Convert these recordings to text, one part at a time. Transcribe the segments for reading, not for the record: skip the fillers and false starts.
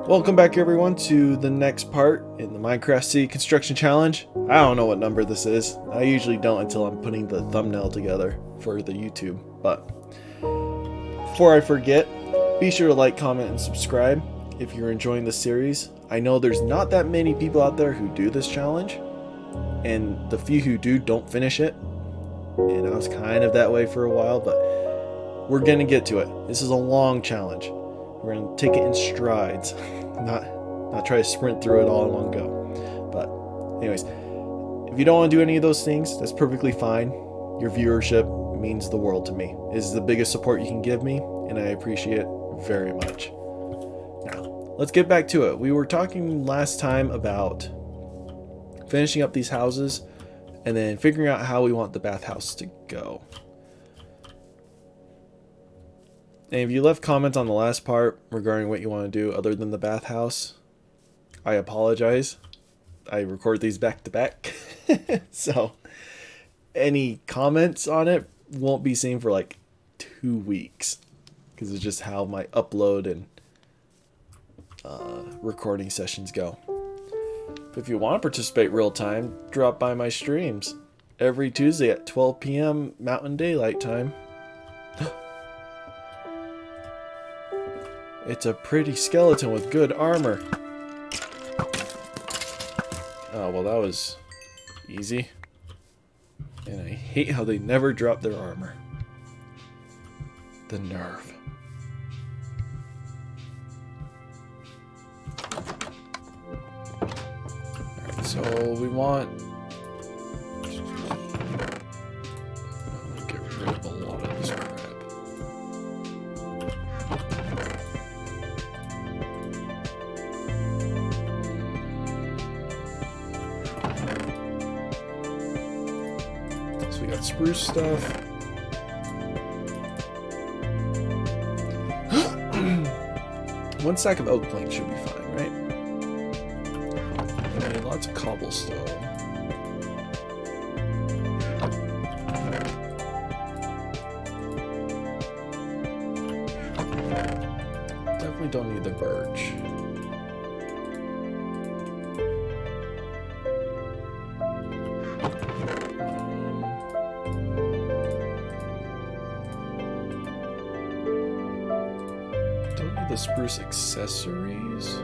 Welcome back everyone to the next part in the Minecraft City Construction Challenge. I don't know what number this is. I usually don't until I'm putting the thumbnail together for the YouTube. But before I forget, be sure to like, comment, and subscribe if you're enjoying this series. I know there's not that many people out there who do this challenge, and the few who do don't finish it. And I was kind of that way for a while, but we're gonna get to it. This is a long challenge. We're gonna take it in strides, not try to sprint through it all in one go. But anyways, if you don't want to do any of those things, that's perfectly fine. Your viewership means the world to me. It is the biggest support you can give me, and I appreciate it very much. Now, let's get back to it. We were talking last time about finishing up these houses and then figuring out how we want the bathhouse to go. And if you left comments on the last part regarding what you want to do other than the bathhouse, I apologize. I record these back to back. So any comments on it won't be seen for like 2 weeks because it's just how my upload and recording sessions go. But if you want to participate real time, drop by my streams every Tuesday at 12 p.m. Mountain Daylight Time. It's a pretty skeleton with good armor. Oh, well, that was easy. And I hate how they never drop their armor. The nerve. Alright, so we want... get rid of a lot of this crap. So we got spruce stuff. One stack of oak planks should be fine, right? And lots of cobblestone. Definitely don't need the birch. The spruce accessories.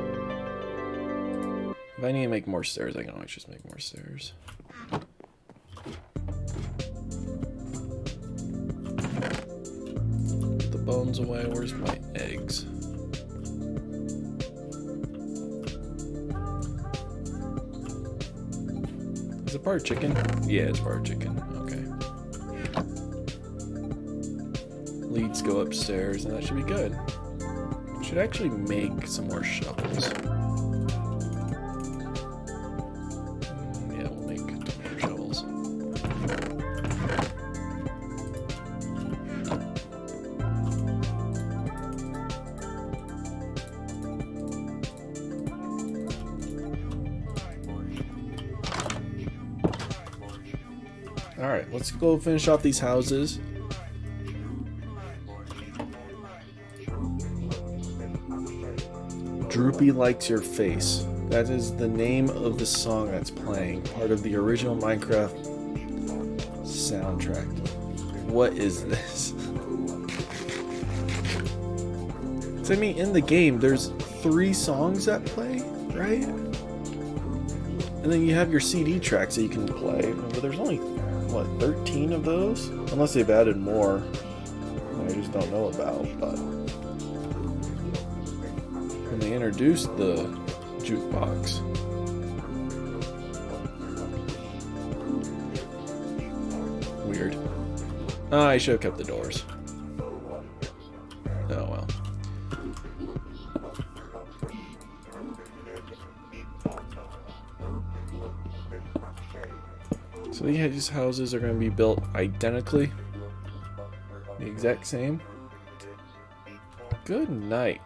If I need to make more stairs, I can always just make more stairs. Put the bones away. Where's my eggs? Is it part of chicken? Yeah, it's part of chicken. Okay. Leads go upstairs, and that should be good. Should actually make some more shovels. Yeah, we'll make more shovels. Alright, let's go finish off these houses. Droopy Likes Your Face. That is the name of the song that's playing, part of the original Minecraft soundtrack. What is this? So, I mean, in the game, there's 3 songs that play, right? And then you have your CD tracks that you can play, but there's only, what, 13 of those? Unless they've added more I just don't know about, but... when they introduced the jukebox. Weird. Oh, I should have kept the doors. Oh well. So these houses are going to be built identically. The exact same. Good night.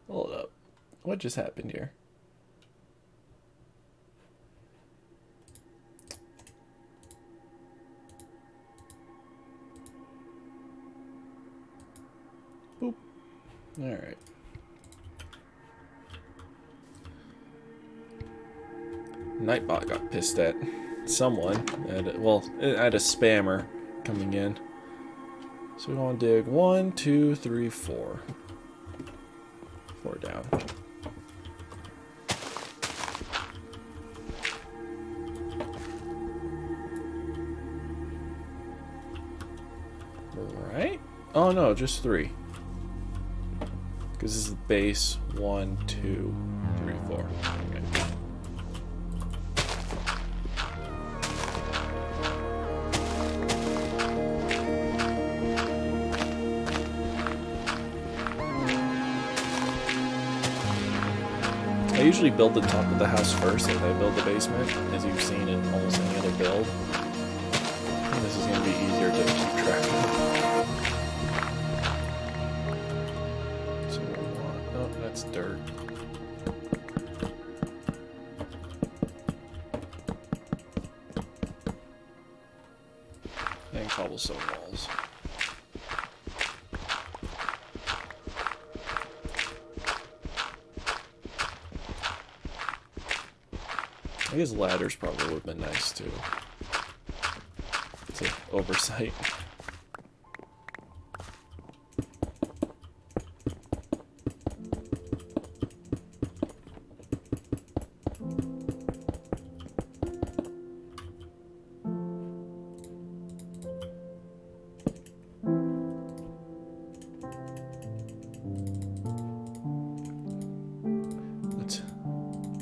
Hold up. What just happened here? Boop. Alright. Nightbot got pissed at someone. At a spammer coming in. So we want to dig 1, 2, 3, 4. 4 down. Right? Oh no, just 3. Because this is the base. 1, 2, 3, 4. Okay. I usually build the top of the house first, and then I build the basement, as you've seen in almost any other build. And this is going to be easier to keep track of. So what do we want? Oh, that's dirt. And cobblestone walls. I guess ladders probably would have been nice too. It's an oversight.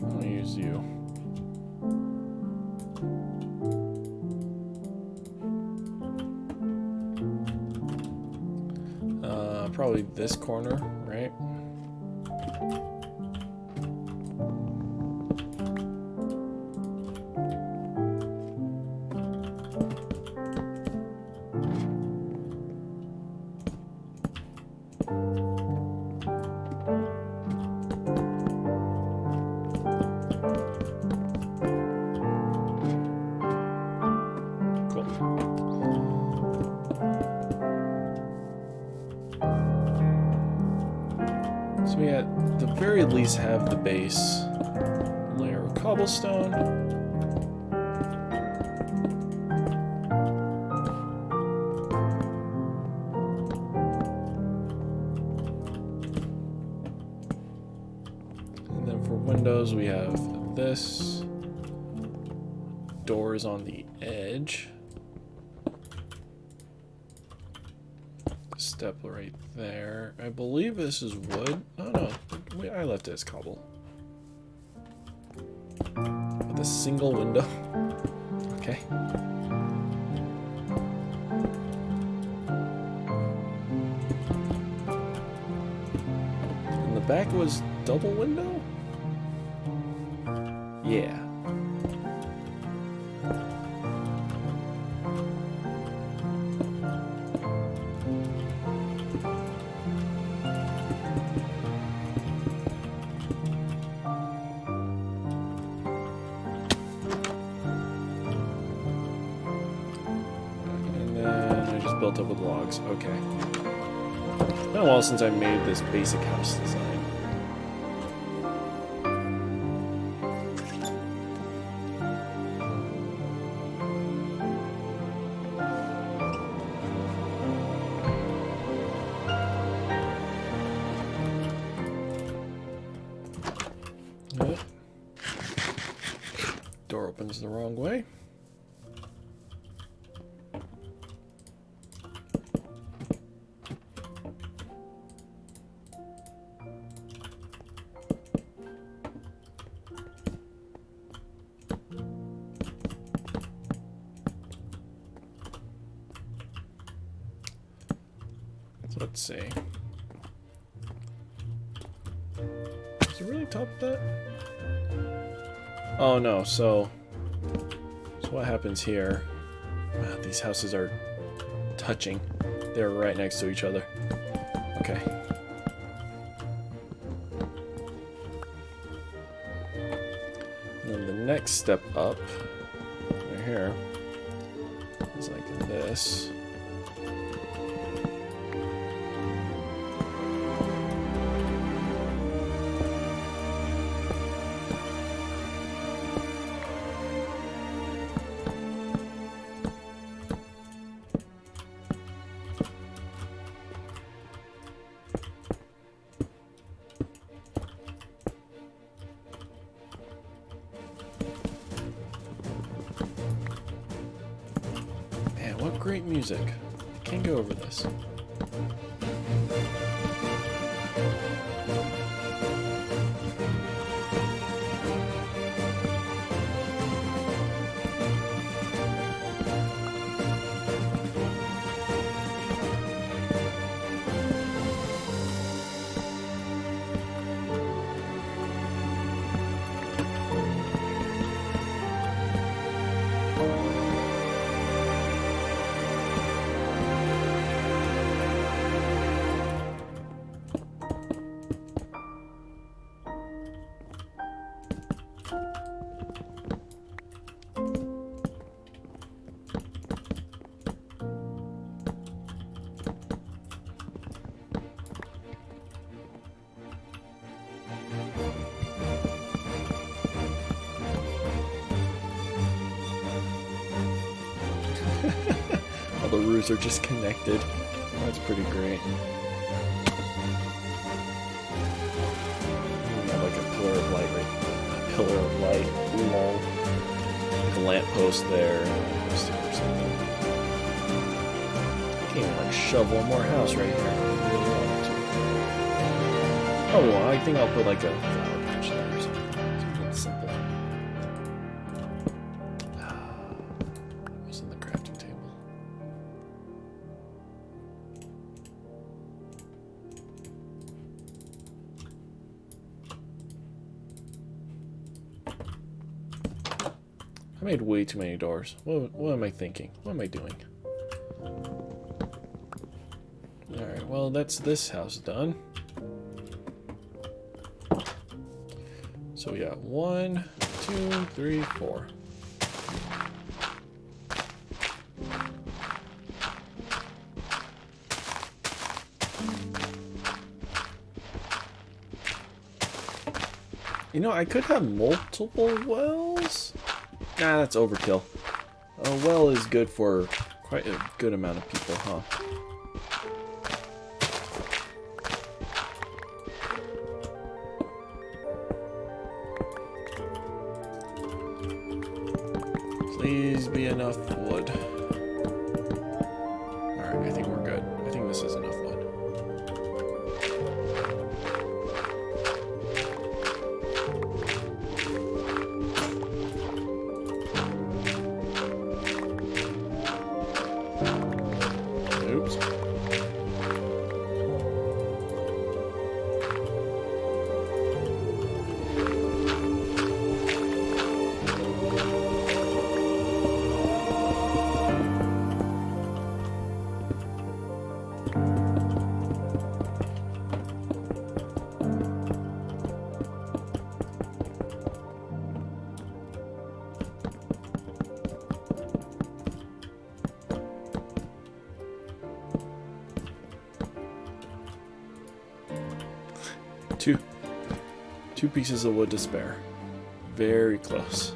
I'm gonna use you. Probably this corner, right? So we at the very least have the base layer of cobblestone. And then for windows we have this. Doors on the edge. Step right there. I believe this is wood. Oh no, I left it as cobble. With a single window. Okay. And the back was double window? Yeah. Built up with logs. Okay. Been a while since I made this basic house design. Yep. Door opens the wrong way. Let's see. Is it really top of that? Oh no, so what happens here? These houses are touching. They're right next to each other. Okay. And then the next step up, right here, is like this. great music. Can't go over this. All the roofs are just connected. That's pretty great. Like a pillar of light, right? A pillar of light. Lol. Like a lamppost there. Or something. I can even like shove one more house right here. Oh, well, I think I'll put like a flower patch there or something. Something simple. What's in the crafting table? I made way too many doors. What am I thinking? What am I doing? Alright, well, that's this house done. So we got 1, 2, 3, 4. You know, I could have multiple wells. Nah, that's overkill. A well is good for quite a good amount of people, huh? Please be enough wood. Alright, I think we're good. I think this is enough wood. Oops. Two pieces of wood to spare. Very close.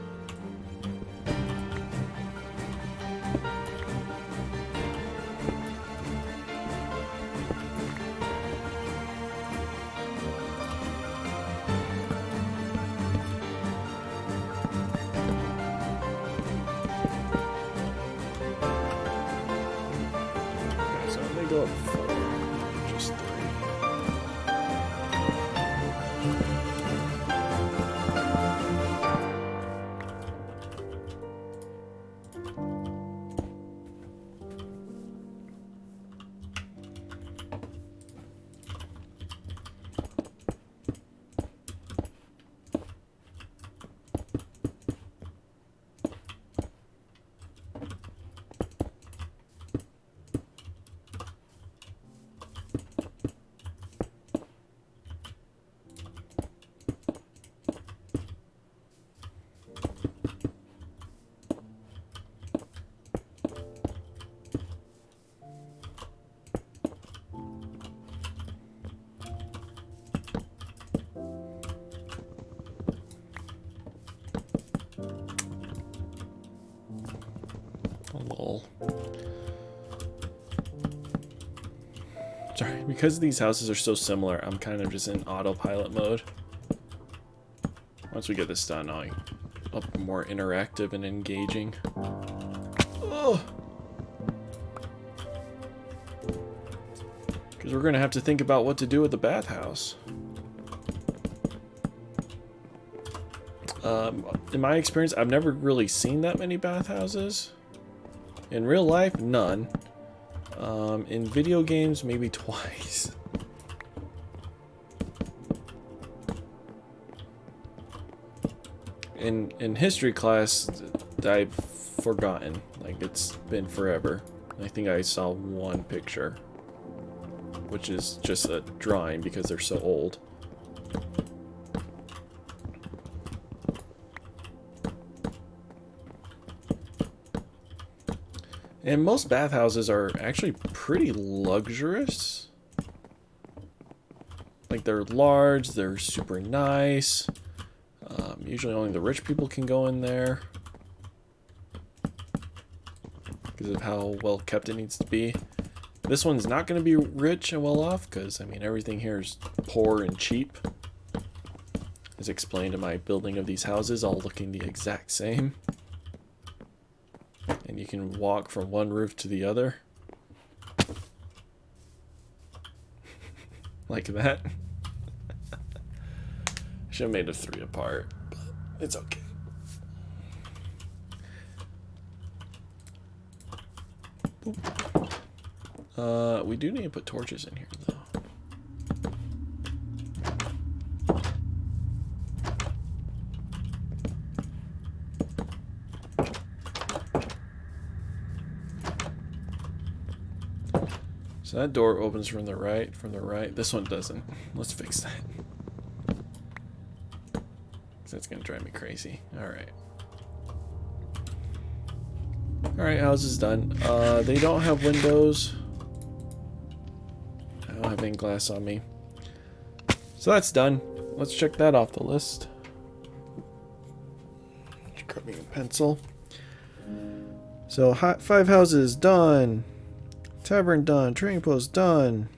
Okay, so they go up 4, just 3. Lol. Sorry, because these houses are so similar, I'm kind of just in autopilot mode. Once we get this done, I'll be more interactive and engaging. Oh. Because we're going to have to think about what to do with the bathhouse. In my experience, I've never really seen that many bathhouses. In real life, none. In video games, maybe twice. In history class, I've forgotten. Like, it's been forever. I think I saw one picture, which is just a drawing because they're so old. And most bathhouses are actually pretty luxurious. Like, they're large, they're super nice. Usually only the rich people can go in there because of how well kept it needs to be. This one's not going to be rich and well off because, I mean, everything here is poor and cheap. As explained in my building of these houses, all looking the exact same. And you can walk from one roof to the other. Like that. Should have made a 3 apart, but it's okay. We do need to put torches in here, though. So that door opens from the right, This one doesn't. Let's fix that. That's gonna drive me crazy. Alright. Alright, house is done. They don't have windows. I don't have any glass on me. So that's done. Let's check that off the list. Grab me a pencil. So 5 houses done. Tavern done. Trading post done.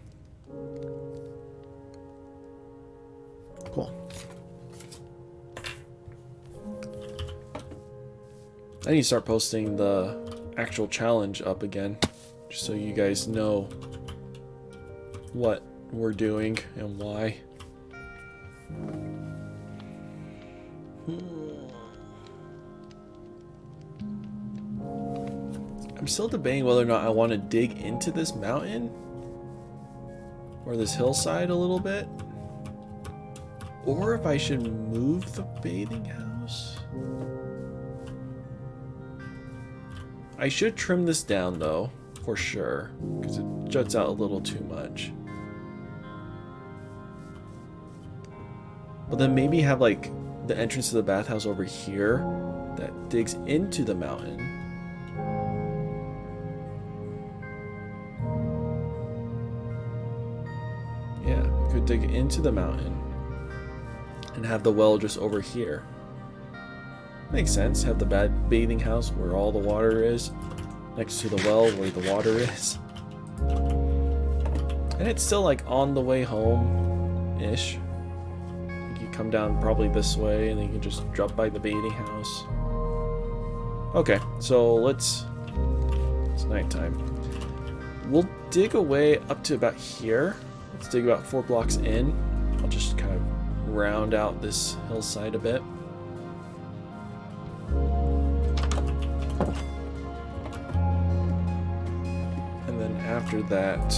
Cool. I need to start posting the actual challenge up again, just so you guys know what we're doing and why. I'm still debating whether or not I want to dig into this mountain or this hillside a little bit, or if I should move the bathing house. I should trim this down though, for sure, because it juts out a little too much. But then maybe have like the entrance to the bathhouse over here that digs into the mountain. Yeah, we could dig into the mountain and have the well just over here. Makes sense. Have the bathing house where all the water is, next to the well where the water is. And it's still like on the way home-ish. You come down probably this way and then you can just drop by the bathing house. Okay, so it's nighttime. We'll dig away up to about here. Let's dig about 4 blocks in. I'll just kind of round out this hillside a bit. And then after that,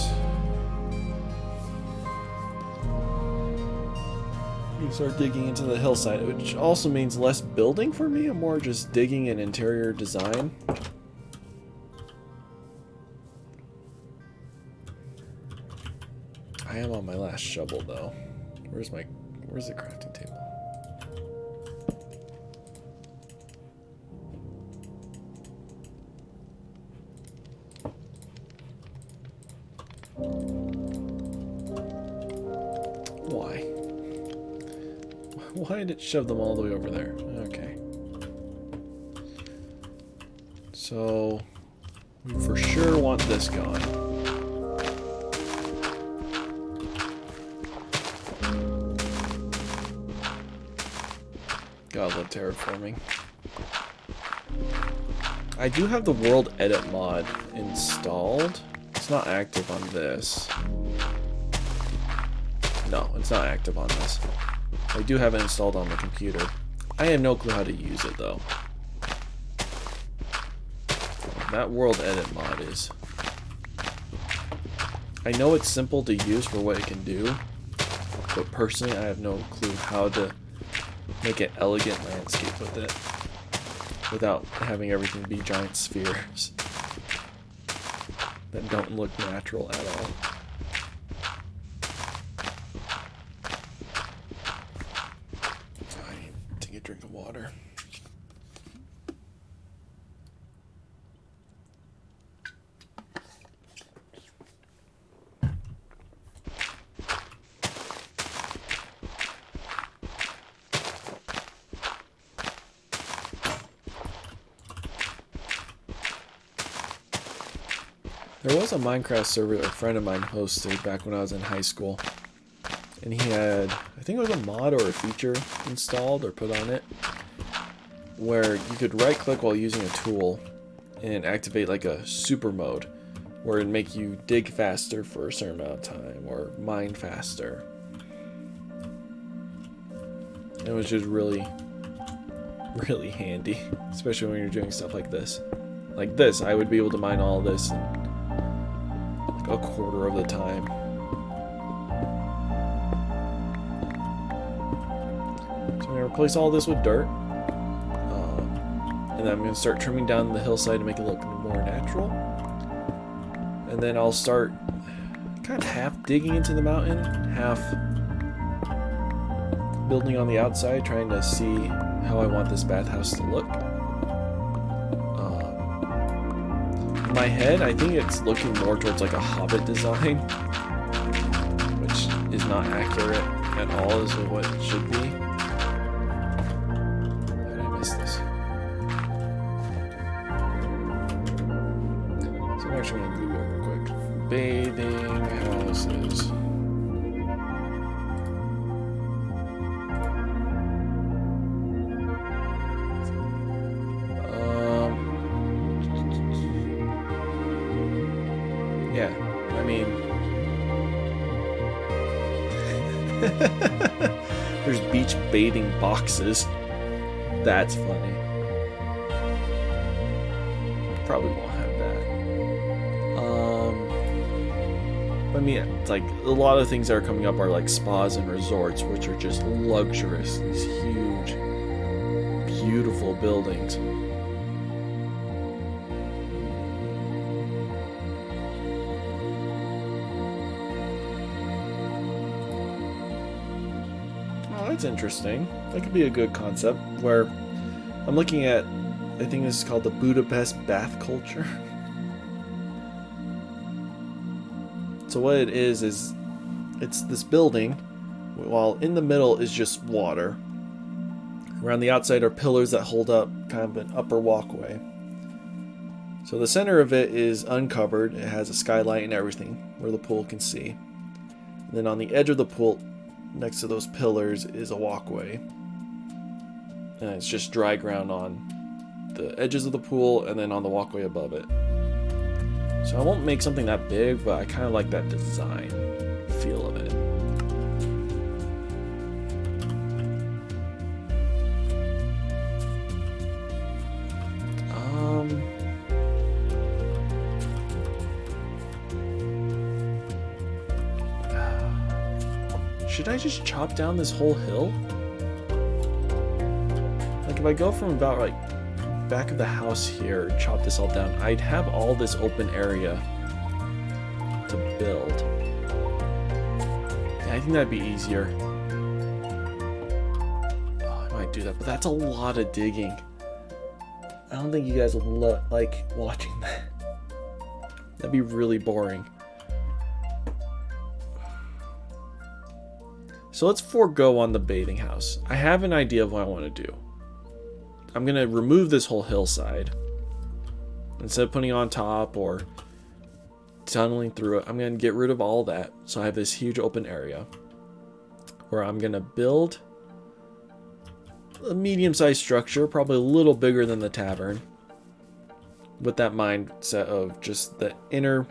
you start digging into the hillside, which also means less building for me. I'm more just digging an interior design. I am on my last shovel though. Where's the crafting table? Why did it shove them all the way over there? Okay. So, we for sure want this gone. God, I love terraforming. I do have the world edit mod installed. It's not active on this. No, it's not active on this. I do have it installed on the computer. I have no clue how to use it though. That world edit mod is... I know it's simple to use for what it can do, but personally I have no clue how to make an elegant landscape with it without having everything be giant spheres that don't look natural at all. I need to take a drink of water. There was a Minecraft server that a friend of mine hosted back when I was in high school. And he had, I think it was a mod or a feature installed or put on it, where you could right click while using a tool and activate like a super mode, where it'd make you dig faster for a certain amount of time or mine faster. It was just really, really handy, especially when you're doing stuff like this. Like this, I would be able to mine all this in a quarter of the time. So I'm going to replace all this with dirt. And then I'm going to start trimming down the hillside to make it look more natural. And then I'll start kind of half digging into the mountain, half building on the outside, trying to see how I want this bathhouse to look. In my head, I think it's looking more towards like a Hobbit design, which is not accurate at all as to what it should be. How did I miss this? So I'm actually going to Google real quick. Bathing houses. Yeah, I mean, there's beach bathing boxes. That's funny. Probably won't have that. I mean, it's like a lot of things that are coming up are like spas and resorts, which are just luxurious. These huge, beautiful buildings. That's interesting. That could be a good concept where I'm looking at, I think this is called the Budapest bath culture. So what it is it's this building while in the middle is just water. Around the outside are pillars that hold up kind of an upper walkway. So the center of it is uncovered. It has a skylight and everything where the pool can see. And then on the edge of the pool next to those pillars is a walkway, and it's just dry ground on the edges of the pool and then on the walkway above it. So I won't make something that big, but I kind of like that design feel of it. Should I just chop down this whole hill? Like if I go from about like back of the house here, chop this all down, I'd have all this open area to build. Yeah, I think that'd be easier. Oh, I might do that, but that's a lot of digging. I don't think you guys will like watching that. That'd be really boring. So let's forego on the bathing house. I have an idea of what I want to do. I'm going to remove this whole hillside. Instead of putting it on top or tunneling through it, I'm going to get rid of all that. So I have this huge open area where I'm going to build a medium-sized structure, probably a little bigger than the tavern, with that mindset of just the inner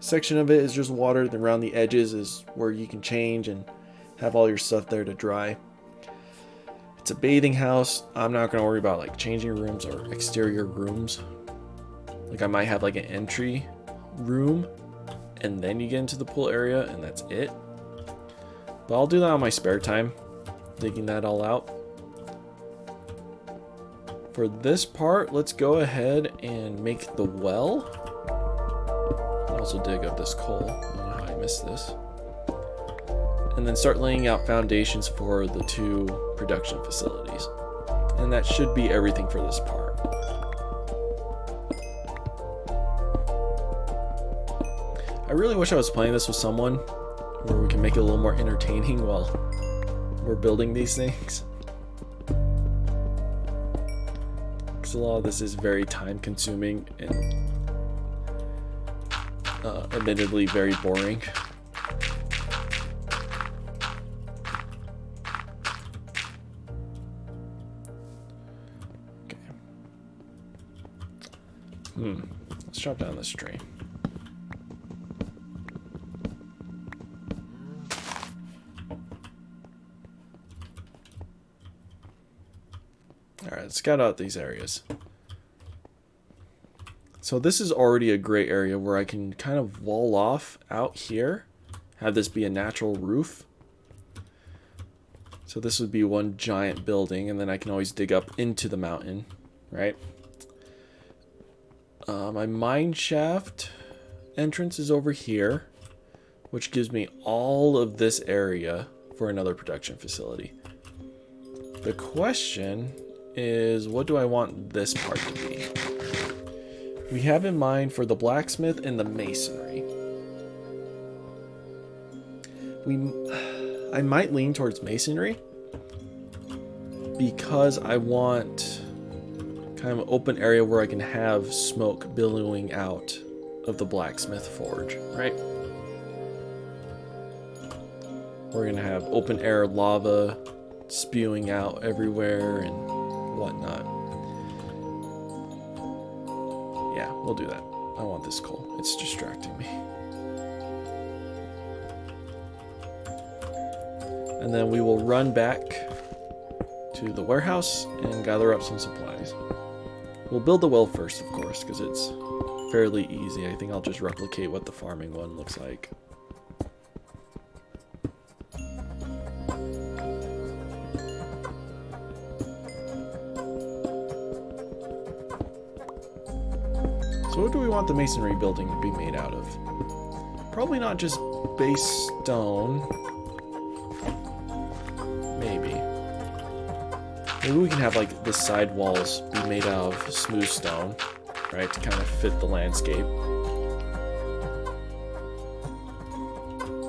section of it is just water, then around the edges is where you can change and have all your stuff there to dry. It's a bathing house. I'm not going to worry about like changing rooms or exterior rooms. Like I might have like an entry room and then you get into the pool area and that's it. But I'll do that on my spare time, digging that all out. For this part, let's go ahead and make the well. I'll also dig up this coal. I don't know how I missed this. And then start laying out foundations for the 2 production facilities. And that should be everything for this part. I really wish I was playing this with someone where we can make it a little more entertaining while we're building these things. Because a lot of this is very time consuming and admittedly very boring. Okay. Let's chop down this tree. Alright, let's scout out these areas. So this is already a great area where I can kind of wall off out here, have this be a natural roof. So this would be one giant building, and then I can always dig up into the mountain, right? My mine shaft entrance is over here, which gives me all of this area for another production facility. The question is, what do I want this part to be? We have in mind for the blacksmith and the masonry. I might lean towards masonry because I want kind of an open area where I can have smoke billowing out of the blacksmith forge, right? We're gonna have open air lava spewing out everywhere and whatnot. Yeah, we'll do that. I want this coal. It's distracting me. And then we will run back to the warehouse and gather up some supplies. We'll build the well first, of course, because it's fairly easy. I think I'll just replicate what the farming one looks like. So what do we want the masonry building to be made out of? Probably not just base stone. Maybe. Maybe we can have like the side walls be made out of smooth stone, right, to kind of fit the landscape.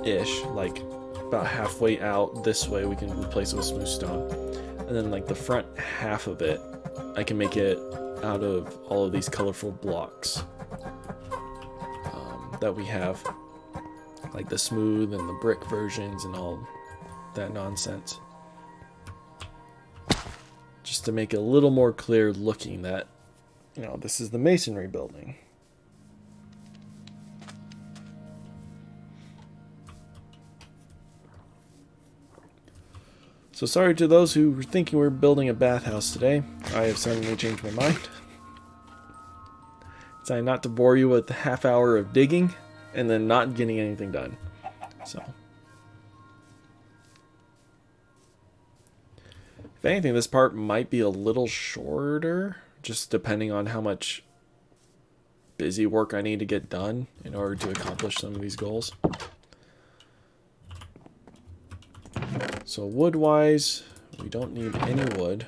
Ish, like about halfway out this way we can replace it with smooth stone. And then like the front half of it, I can make it out of all of these colorful blocks that we have, like the smooth and the brick versions and all that nonsense, just to make it a little more clear looking that, you know, this is the masonry building. So sorry to those who were thinking we were building a bathhouse today. I have suddenly changed my mind. Trying not to bore you with a half hour of digging and then not getting anything done. So, if anything, this part might be a little shorter, just depending on how much busy work I need to get done in order to accomplish some of these goals. So wood-wise, we don't need any wood.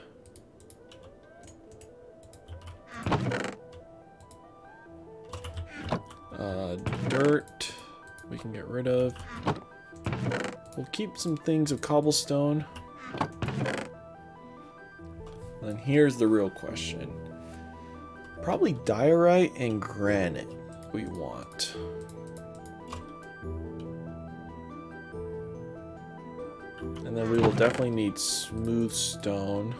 Dirt, we can get rid of. We'll keep some things of cobblestone. And here's the real question. Probably diorite and granite we want. And then we will definitely need smooth stone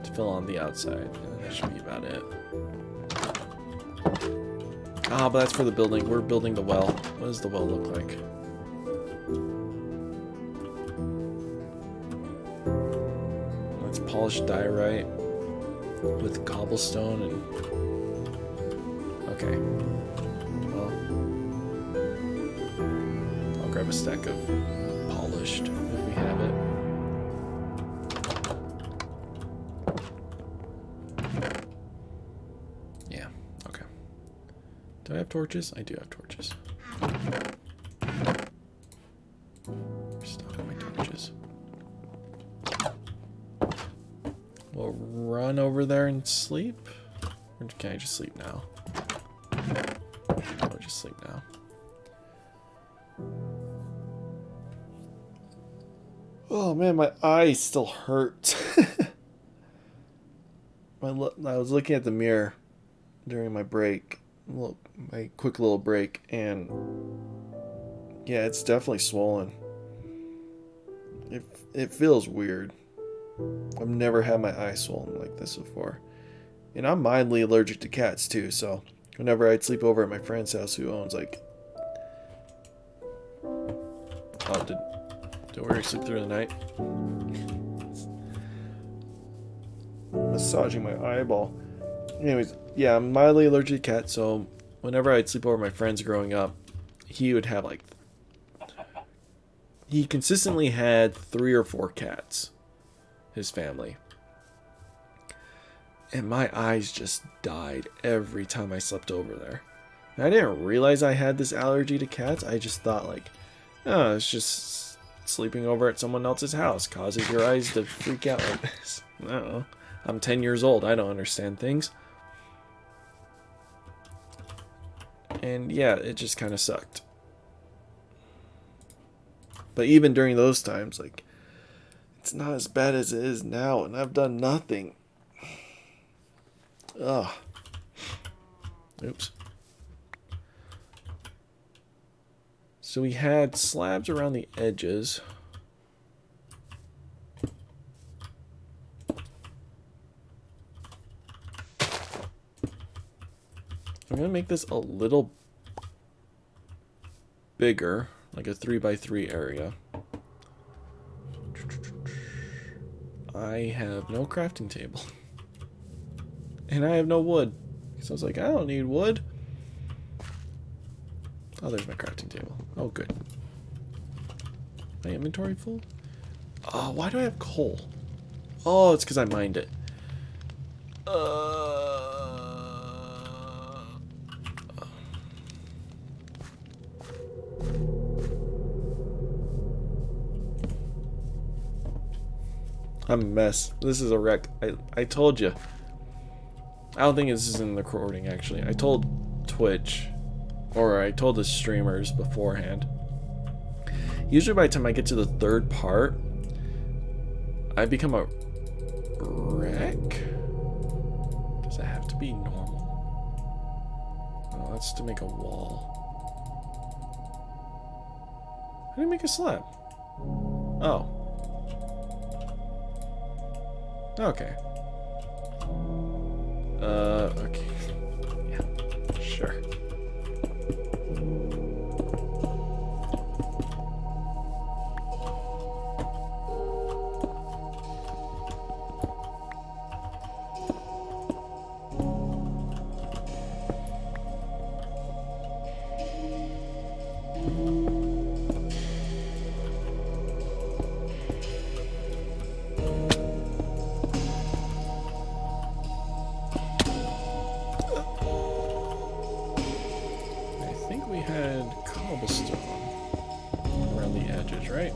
to fill on the outside. And that should be about it. Ah, but that's for the building. We're building the well. What does the well look like? polished diorite with cobblestone and... Okay. Well, I'll grab a stack of polished if we have it. Yeah, okay. Do I have torches? I do have torches. Stock my torches. We'll run over there and sleep. Or can I just sleep now? I'll just sleep now. Oh man, my eyes still hurt. I was looking at the mirror during my break, my quick little break, and yeah, it's definitely swollen. It feels weird. I've never had my eyes swollen like this before. And I'm mildly allergic to cats too, so whenever I'd sleep over at my friend's house who owns like... Oh, did we sleep through the night? Massaging my eyeball. Anyways, yeah, I'm mildly allergic to cats, so whenever I'd sleep over at my friends growing up, he would have like... He consistently had 3 or 4 cats. His family. And my eyes just died every time I slept over there. And I didn't realize I had this allergy to cats. I just thought like, oh, it's just sleeping over at someone else's house causes your eyes to freak out like this. I don't know. I'm 10 years old. I don't understand things. And yeah, it just kind of sucked. But even during those times, like, it's not as bad as it is now, and I've done nothing. Ugh. Oops. So we had slabs around the edges. I'm gonna make this a little bigger, like a 3x3 area. I have no crafting table. And I have no wood. So I was like, I don't need wood. Oh, there's my crafting table. Oh, good. My inventory full? Oh, why do I have coal? Oh, it's because I mined it. I'm a mess. This is a wreck. I told you. I don't think this is in the recording, actually. I told Twitch, or I told the streamers beforehand. Usually by the time I get to the 3rd part, I become a wreck? Does it have to be normal? Oh, that's to make a wall. How do you make a slab? Oh. Okay. Okay. Yeah, sure. Right?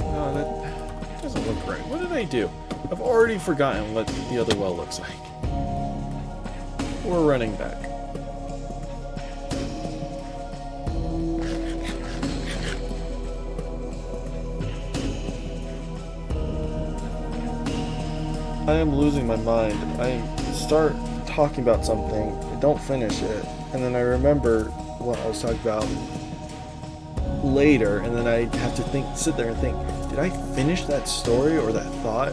No, that doesn't look right. What did I do? I've already forgotten what the other well looks like. We're running back. I am losing my mind. I start talking about something, I don't finish it, and then I remember what I was talking about later, and then I have to sit there and think, did I finish that story or that thought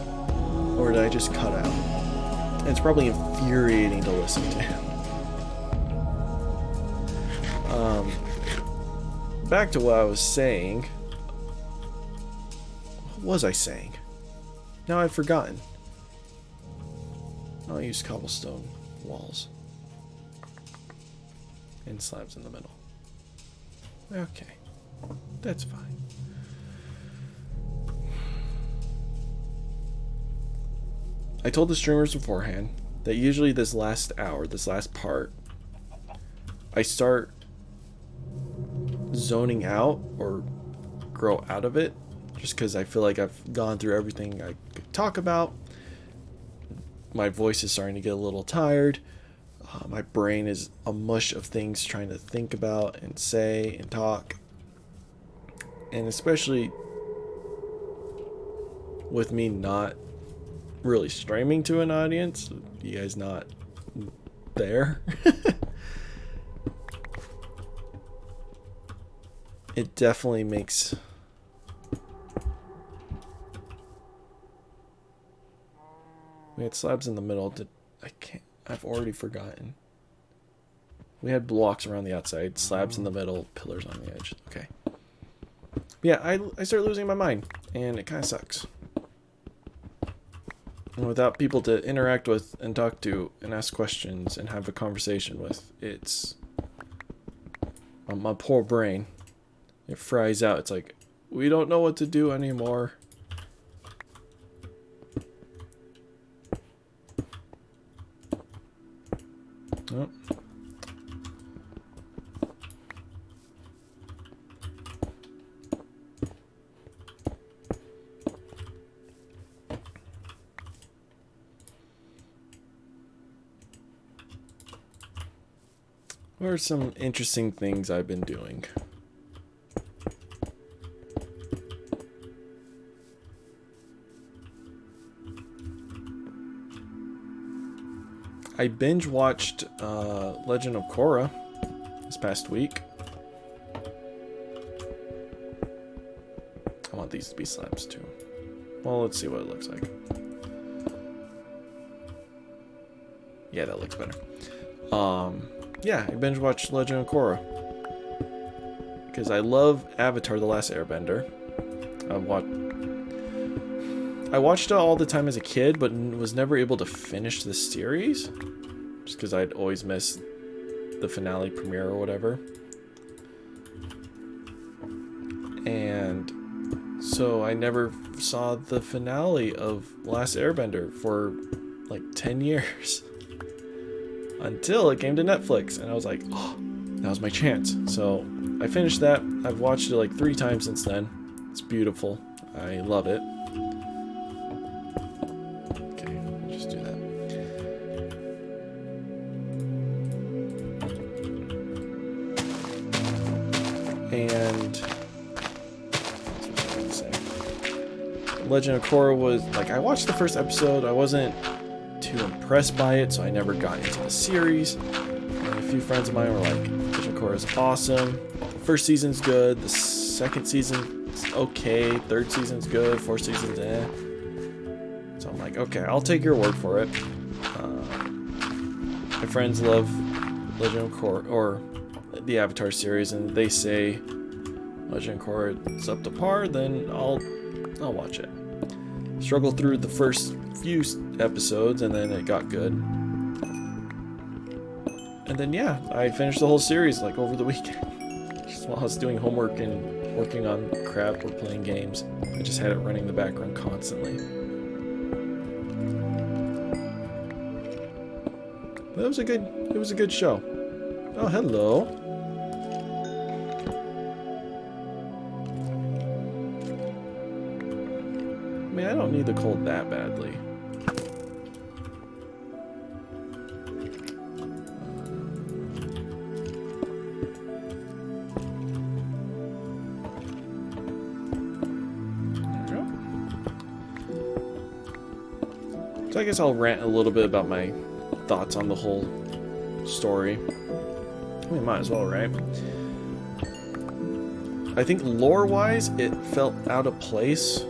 or did I just cut out? And it's probably infuriating to listen to. Back to what I was saying. What was I saying? Now I've forgotten. I'll use cobblestone walls. And slabs in the middle. Okay. That's fine. I told the streamers beforehand that usually this last hour, this last part, I start zoning out or grow out of it just because I feel like I've gone through everything I could talk about. My voice is starting to get a little tired. My brain is a mush of things trying to think about and say and talk. And especially with me not really streaming to an audience, you guys not there. It definitely makes we had slabs in the middle. I've already forgotten. We had blocks around the outside, slabs in the middle, pillars on the edge. Okay. Yeah, I start losing my mind, and it kind of sucks. And without people to interact with and talk to and ask questions and have a conversation with, it's my poor brain. It fries out. It's like, we don't know what to do anymore. Oh. What are some interesting things I've been doing? I binge watched Legend of Korra this past week. I want these to be slabs too. Well, let's see what it looks like. Yeah, that looks better. Yeah, I binge watched Legend of Korra because I love Avatar: The Last Airbender. I watched it all the time as a kid, but was never able to finish the series just because I'd always miss the finale premiere or whatever. And so I never saw the finale of Last Airbender for like 10 years until it came to Netflix, and I was like, oh, that was my chance. So I finished that. I've watched it like 3 times since then. It's beautiful. I love it. And Legend of Korra was like, I watched the first episode. I wasn't too impressed by it, so I never got into the series. And a few friends of mine were like, Legend of Korra is awesome. The first season's good. The second season's okay. Third season's good. Fourth season's eh. So I'm like, okay, I'll take your word for it. My friends love Legend of Korra, or the Avatar series, and they say Legend of Korra is up to par, then I'll watch it. Struggled through the first few episodes, and then it got good. And then yeah, I finished the whole series like over the weekend. Just while I was doing homework and working on crap or playing games. I just had it running in the background constantly. But it was a good show. Oh, hello. I mean, I don't need the cold that badly. There we go. So I guess I'll rant a little bit about my thoughts on the whole story. We might as well, right? I think lore-wise, it felt out of place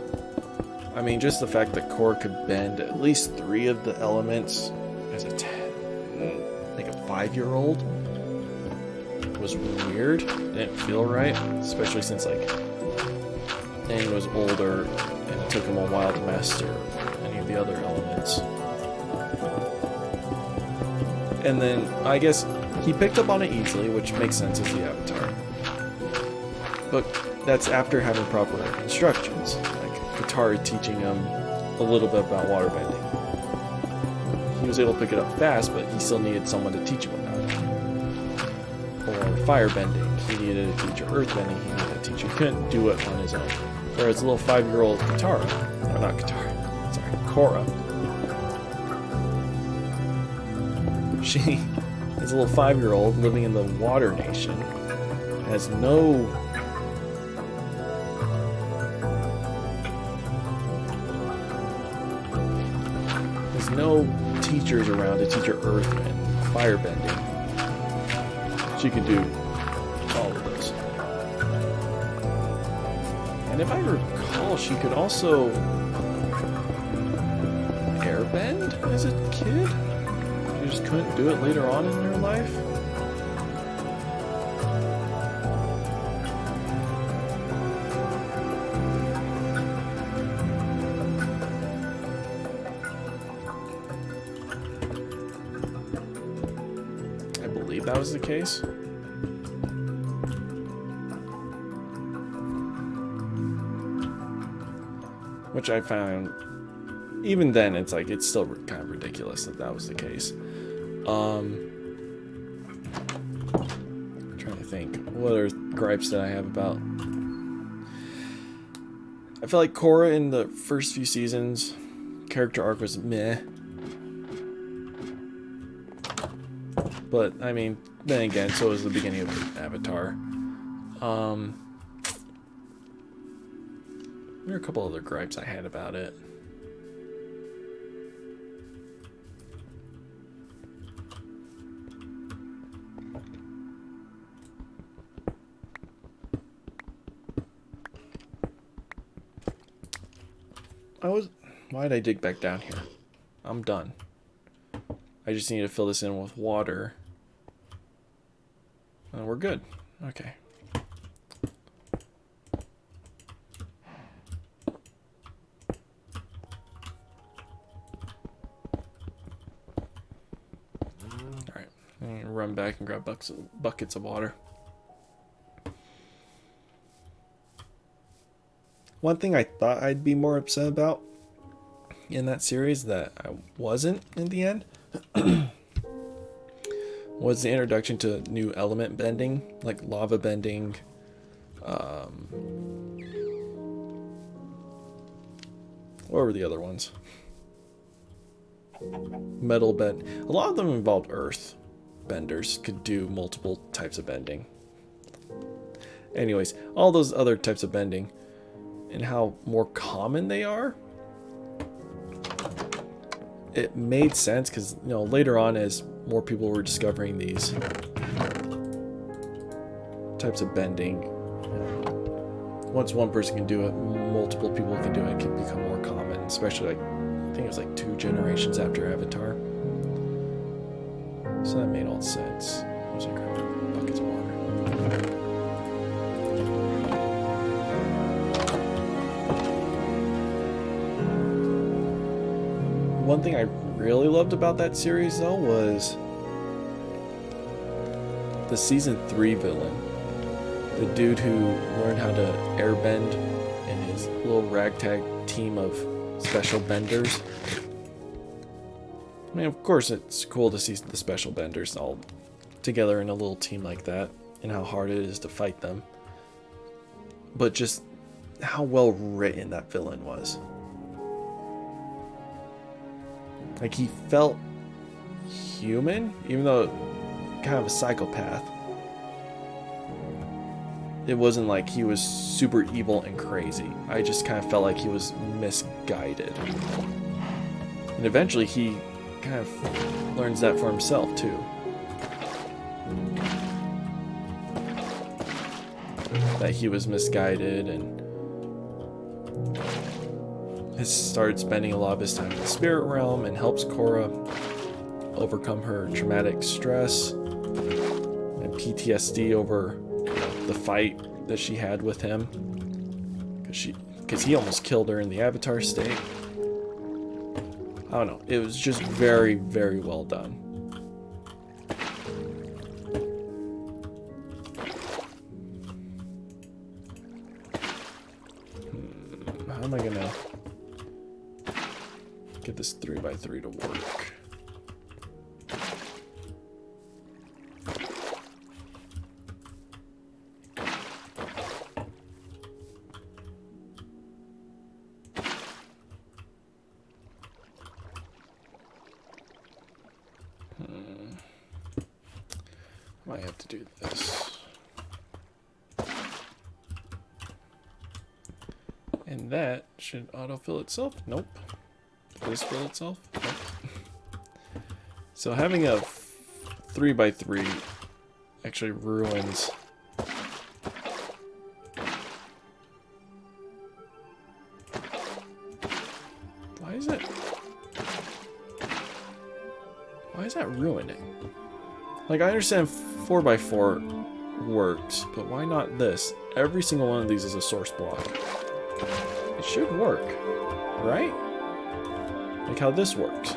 I mean, just the fact that Korra could bend at least 3 of the elements as a like a 5-year-old was weird. It didn't feel right, especially since like Aang was older and it took him a while to master any of the other elements. And then I guess he picked up on it easily, which makes sense as the Avatar. But that's after having proper instructions, like Katara teaching him a little bit about waterbending. He was able to pick it up fast, but he still needed someone to teach him about it. Or firebending, he needed a teacher. Earthbending, he needed a teacher. He couldn't do it on his own. Whereas a little 5-year-old Katara, or not Katara, sorry, Korra, she is a little 5-year-old living in the Water Nation, has no teachers around to teach her earth and firebending. She could do all of those. And if I recall, she could also airbend as a kid? She just couldn't do it later on in her life? That was the case. Which I found, even then, it's like, it's still kind of ridiculous that that was the case. I'm trying to think, what are gripes that I have about? I feel like Korra in the first few seasons, character arc was meh. But, I mean, then again, so was the beginning of Avatar. There are a couple other gripes I had about it. Why did I dig back down here? I'm done. I just need to fill this in with water. And we're good. Okay. Alright. I'm going to run back and grab buckets of water. One thing I thought I'd be more upset about in that series that I wasn't in the end was the introduction to new element bending, like lava bending, what were the other ones? Metal bend. A lot of them involved earth. Benders could do multiple types of bending. Anyways, all those other types of bending and how more common they are, it made sense because, you know, later on as more people were discovering these types of bending, once one person can do it, multiple people can do it. It can become more common, especially like, I think it was like 2 generations after Avatar. So that made all sense. I was like, grab buckets of water. One thing I really loved about that series, though, was the season 3 villain. The dude who learned how to airbend in his little ragtag team of special benders. I mean, of course, it's cool to see the special benders all together in a little team like that, and how hard it is to fight them. But just how well written that villain was. Like, he felt human, even though kind of a psychopath. It wasn't like he was super evil and crazy. I just kind of felt like he was misguided. And eventually he kind of learns that for himself too. That he was misguided and has started spending a lot of his time in the spirit realm and helps Korra overcome her traumatic stress and PTSD over the fight that she had with him, because he almost killed her in the Avatar state. I don't know. It was just very, very well done. How am I gonna get this 3x3 to work? Might have to do this. And that should autofill itself. Nope. Does this fill itself? Nope. So having a 3x3 actually ruins why is that ruining? Like, I understand 4x4 works, but why not this? Every single one of these is a source block. It should work, right? Like how this works.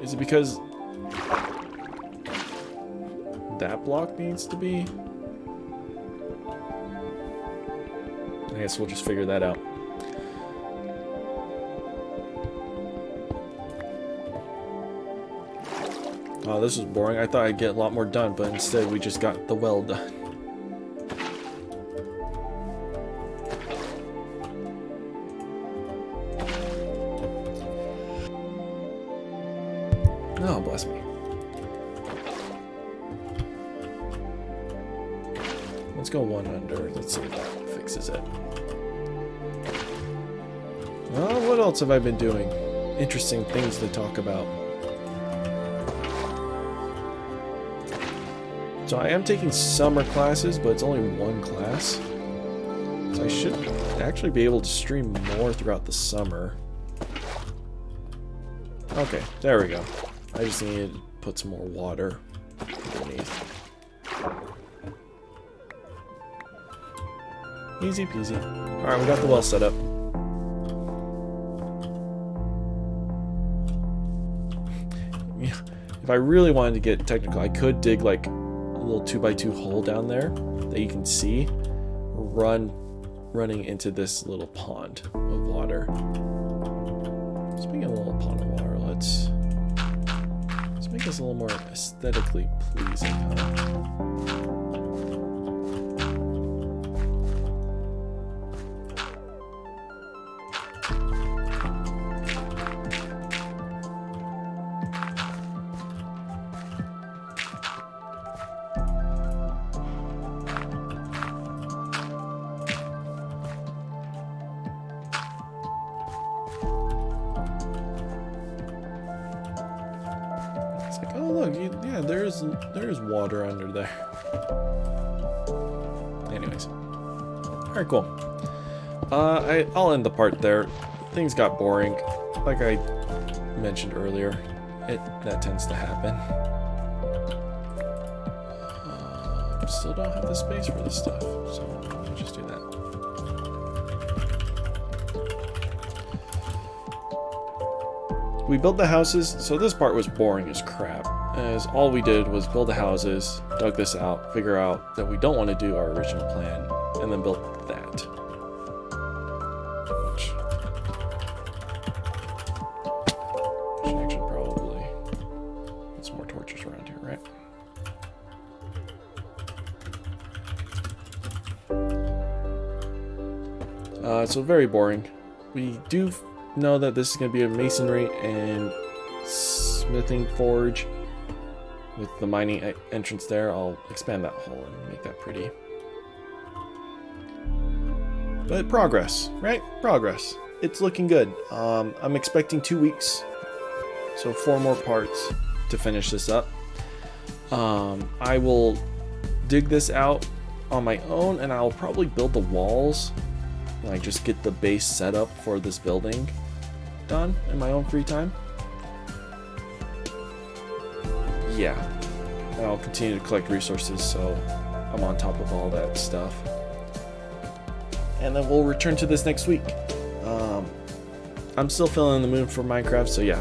Is it because that block needs to be? I guess we'll just figure that out. Oh, this was boring. I thought I'd get a lot more done, but instead we just got the well done. Oh, bless me. Let's go one under. Let's see if that fixes it. Oh, what else have I been doing? Interesting things to talk about. So I am taking summer classes, but it's only one class. So I should actually be able to stream more throughout the summer. Okay, there we go. I just needed to put some more water underneath. Easy peasy. Alright, we got the well set up. If I really wanted to get technical, I could dig like a little 2x2 hole down there that you can see running into this little pond of water. Speaking of a little pond of water, let's make this a little more aesthetically pleasing, huh? Yeah, there's water under there. Anyways. Alright, cool. I'll end the part there. Things got boring. Like I mentioned earlier, that tends to happen. Still don't have the space for this stuff, so I'll just do that. We built the houses, so this part was boring as crap, as all we did was build the houses, dug this out, figure out that we don't want to do our original plan, and then built that. Which I should probably put some more torches around here, right? So very boring. We do know that this is going to be a masonry and smithing forge with the mining entrance there. I'll expand that hole and make that pretty. But progress, right? Progress. It's looking good. I'm expecting 2 weeks, so 4 more parts to finish this up. I will dig this out on my own, and I'll probably build the walls, like just get the base set up for this building done in my own free time. Yeah, and I'll continue to collect resources so I'm on top of all that stuff. And then we'll return to this next week. I'm still feeling the mood for Minecraft, so yeah.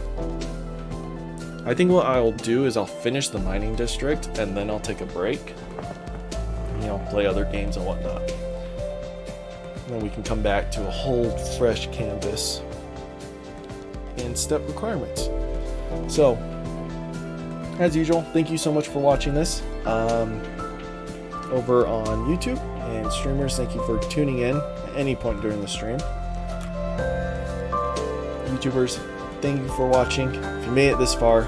I think what I'll do is I'll finish the mining district and then I'll take a break. You know, play other games and whatnot. And then we can come back to a whole fresh canvas and step requirements. So, as usual, thank you so much for watching this over on YouTube, and streamers, thank you for tuning in at any point during the stream. YouTubers, thank you for watching. If you made it this far,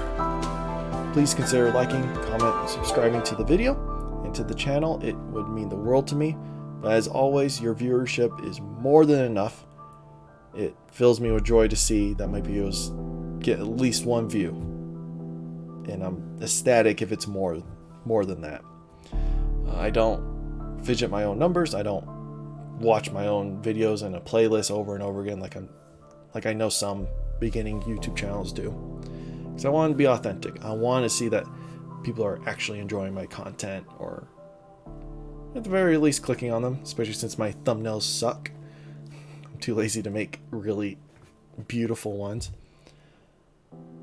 please consider liking, comment, and subscribing to the video and to the channel. It would mean the world to me. But as always, your viewership is more than enough. It fills me with joy to see that my videos get at least one view. And I'm ecstatic if it's more than that. I don't fidget my own numbers. I don't watch my own videos in a playlist over and over again like I know some beginning YouTube channels do. Because I want to be authentic. I want to see that people are actually enjoying my content, or at the very least clicking on them, especially since my thumbnails suck. I'm too lazy to make really beautiful ones.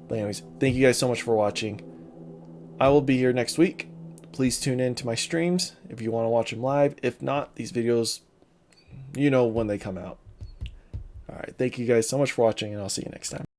But anyways, thank you guys so much for watching. I will be here next week. Please tune in to my streams if you want to watch them live. If not, these videos, you know when they come out. Alright, thank you guys so much for watching, and I'll see you next time.